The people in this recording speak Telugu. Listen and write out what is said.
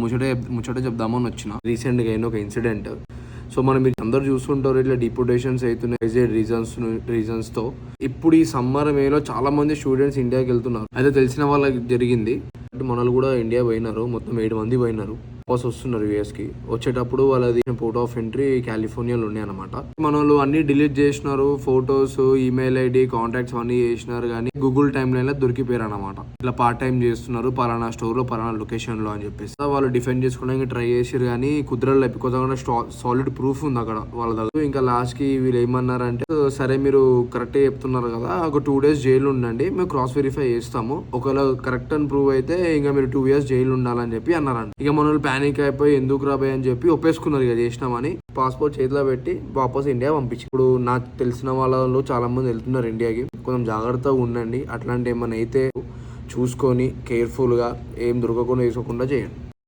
ముచ్చట చెప్దామని వచ్చిన. రీసెంట్గా అయిన ఒక ఇన్సిడెంట్. సో మనం మీరు అందరు చూస్తుంటారు ఇట్లా డిపోటేషన్స్ అవుతున్నాయి రీజన్స్తో. ఇప్పుడు ఈ సమ్మర్ మేలో చాలా మంది స్టూడెంట్స్ ఇండియాకి వెళ్తున్నారు. అయితే తెలిసిన వాళ్ళకి జరిగింది. మనలు కూడా ఇండియా పోయినారు, మొత్తం 7 మంది పోయినారు. వాపస్ వస్తున్నారు యూఎస్కి. వచ్చేటప్పుడు వాళ్ళది పోర్ట్ ఆఫ్ ఎంట్రీ కాలిఫోర్నియాలో ఉన్నాయి అనమాట. మన వాళ్ళు అన్ని డిలీట్ చేసినారు, ఫొటోస్, ఈమెయిల్ ఐడి, కాంటాక్ట్స్ అన్ని చేసినారు, కానీ గూగుల్ టైమ్ లైన్ లో దొరికిపోయారు అనమాట. ఇట్లా పార్ట్ టైం చేస్తున్నారు పలానా స్టోర్ లో పలానా లొకేషన్ లో అని చెప్పేసి వాళ్ళు డిఫెండ్ చేసుకోవడానికి ట్రై చేసారు, కానీ కుదరలేదు. బికాజ్ సాలిడ్ ప్రూఫ్ ఉంది అక్కడ వాళ్ళ దగ్గర. ఇంకా లాస్ట్ కి వీళ్ళు ఏమన్నారంటే, సరే మీరు కరెక్ట్ చెప్తున్నారు కదా, ఒక 2 days జైలు ఉండండి, మేము క్రాస్ వెరిఫై చేస్తాము, ఒకవేళ కరెక్ట్ అని ప్రూవ్ అయితే ఇంకా మీరు 2 years జైలు ఉండాలని చెప్పి అన్నారంట. ఇక మన ప్యానిక్ అయిపోయి ఎందుకు రాబోయ్ అని చెప్పి ఒప్పేసుకున్నారు, ఇక చేసినామని. పాస్పోర్ట్ చేతిలో పెట్టి వాపస్ ఇండియా పంపించి. ఇప్పుడు నాకు తెలిసిన వాళ్ళు చాలా మంది వెళ్తున్నారు ఇండియాకి. కొంచెం జాగ్రత్తగా ఉండండి. అట్లాంటి ఏమైనా అయితే చూసుకొని కేర్ఫుల్గా ఏం దొరకకుండా చేసుకోకుండా చేయండి.